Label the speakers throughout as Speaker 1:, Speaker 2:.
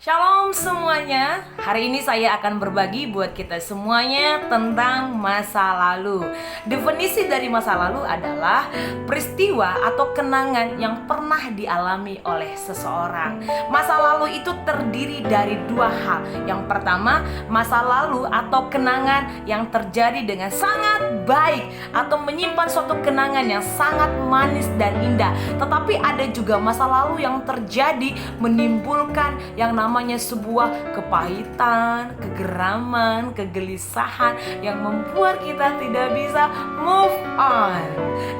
Speaker 1: Shalom semuanya. Hari ini saya akan berbagi buat kita semuanya tentang masa lalu. Definisi dari masa lalu adalah peristiwa atau kenangan yang pernah dialami oleh seseorang. Masa lalu itu terdiri dari dua hal. Yang pertama, masa lalu atau kenangan yang terjadi dengan sangat baik atau menyimpan suatu kenangan yang sangat manis dan indah. Tetapi ada juga masa lalu yang terjadi menimbulkan yang namanya sebuah kepahitan, kegeraman, kegelisahan yang membuat kita tidak bisa move on.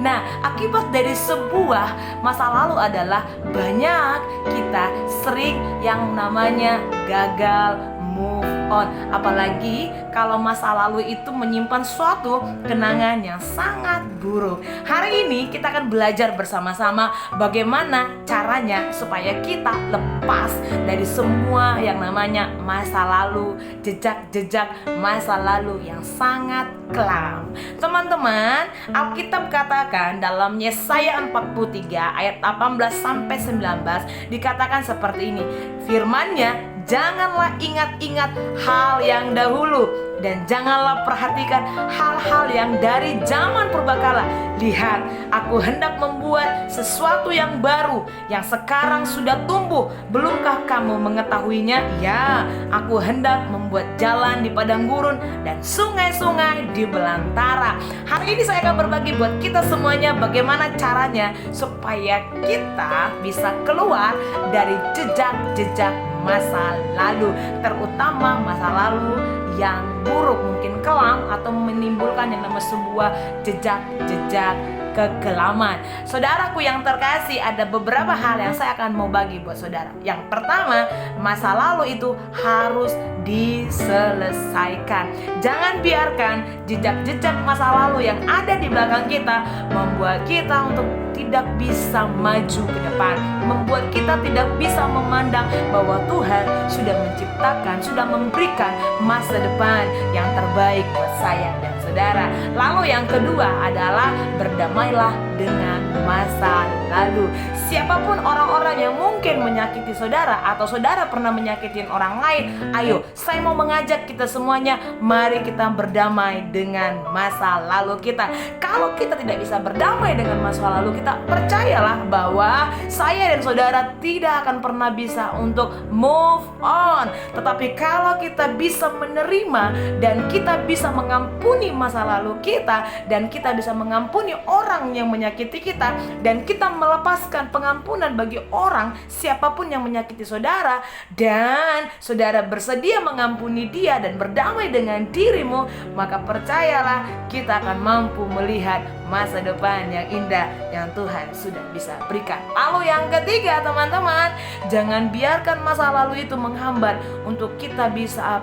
Speaker 1: Nah, akibat dari sebuah masa lalu adalah banyak kita sering yang namanya gagal move on. Apalagi kalau masa lalu itu menyimpan suatu kenangan yang sangat buruk. Hari ini kita akan belajar bersama-sama bagaimana caranya supaya kita lepas dari semua yang namanya masa lalu, jejak-jejak masa lalu yang sangat kelam. Teman-teman, Alkitab katakan dalam Yesaya 43 ayat 18 sampai 19 dikatakan seperti ini. Firman-Nya, janganlah ingat-ingat hal yang dahulu, dan janganlah perhatikan hal-hal yang dari zaman purbakala. Lihat, aku hendak membuat sesuatu yang baru, yang sekarang sudah tumbuh. Belumkah kamu mengetahuinya? Ya, aku hendak membuat jalan di padang gurun dan sungai-sungai di belantara. Hari ini saya akan berbagi buat kita semuanya bagaimana caranya supaya kita bisa keluar dari jejak-jejak masa lalu, terutama masa lalu yang buruk, mungkin kelam atau menimbulkan yang namanya sebuah jejak-jejak kekelaman. Saudaraku yang terkasih, ada beberapa hal yang saya akan mau bagi buat saudara. Yang pertama, masa lalu itu harus diselesaikan. Jangan biarkan jejak-jejak masa lalu yang ada di belakang kita membuat kita untuk tidak bisa maju ke depan, membuat kita tidak bisa memandang bahwa Tuhan sudah menciptakan, sudah memberikan masa depan yang terbaik buat saya dan saudara. Lalu yang kedua adalah berdamailah dengan masa lalu. Siapapun orang-orang yang mungkin menyakiti saudara atau saudara pernah menyakitin orang lain, ayo saya mau mengajak kita semuanya, mari kita berdamai dengan masa lalu kita. Kalau kita tidak bisa berdamai dengan masa lalu kita, percayalah bahwa saya dan saudara tidak akan pernah bisa untuk move on. Tetapi kalau kita bisa menerima dan kita bisa mengampuni masa lalu kita, dan kita bisa mengampuni orang yang menyakiti kita, dan kita melepaskan pengampunan bagi orang siapapun yang menyakiti saudara, dan saudara bersedia mengampuni dia dan berdamai dengan dirimu, maka percayalah kita akan mampu melihat masa depan yang indah yang Tuhan sudah bisa berikan. Lalu yang ketiga, teman-teman, jangan biarkan masa lalu itu menghambat untuk kita bisa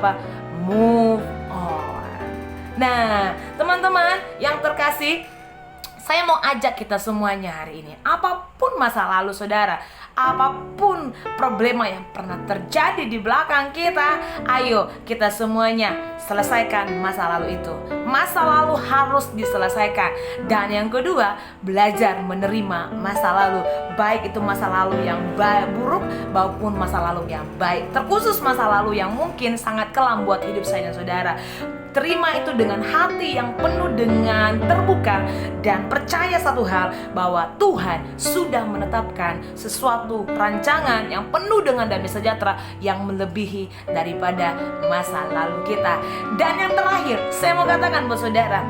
Speaker 1: move on. Nah, teman-teman yang terkasih, saya mau ajak kita semuanya hari ini, apapun masa lalu saudara, apapun problema yang pernah terjadi di belakang kita, ayo kita semuanya selesaikan masa lalu itu. Masa lalu harus diselesaikan. Dan yang kedua, belajar menerima masa lalu, baik itu masa lalu yang buruk maupun masa lalu yang baik. Terkhusus masa lalu yang mungkin sangat kelam buat hidup saya dan saudara. Terima itu dengan hati yang penuh dengan terbuka, dan percaya satu hal, bahwa Tuhan sudah menetapkan sesuatu rancangan yang penuh dengan damai sejahtera yang melebihi daripada masa lalu kita. Dan yang terakhir, saya mau katakan buat saudara,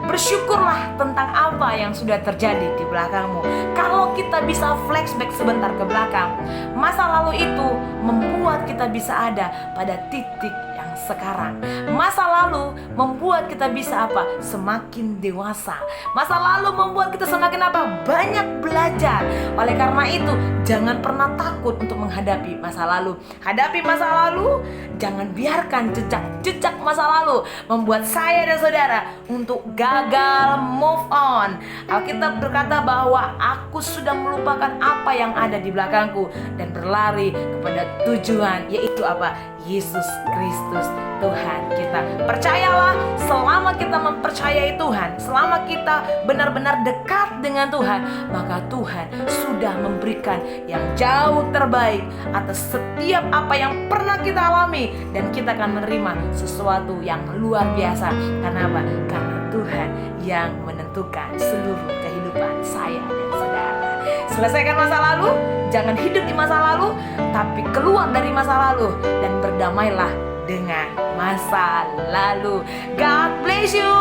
Speaker 1: bersyukurlah tentang apa yang sudah terjadi di belakangmu. Kalau kita bisa flashback sebentar ke belakang, masa lalu itu membuat kita bisa ada pada titik yang sekarang. Masa lalu membuat kita bisa semakin dewasa. Masa lalu membuat kita semakin banyak belajar. Oleh karena itu, jangan pernah takut untuk menghadapi masa lalu. Hadapi masa lalu, jangan biarkan jejak masa lalu membuat saya dan saudara untuk gagal move on. Alkitab berkata bahwa aku sudah melupakan apa yang ada di belakangku dan berlari kepada tujuan, yaitu Yesus Kristus Tuhan kita. Percayalah, selama kita mempercayai Tuhan, selama kita benar-benar dekat dengan Tuhan, maka Tuhan sudah memberikan yang jauh terbaik atas setiap apa yang pernah kita alami, dan kita akan menerima sesuatu yang luar biasa. Karena apa? Karena Tuhan yang menentukan seluruh kehidupan saya dan saudara. Selesaikan masa lalu, jangan hidup di masa lalu, tapi keluar dari masa lalu dan berdamailah dengan masa lalu. God bless you.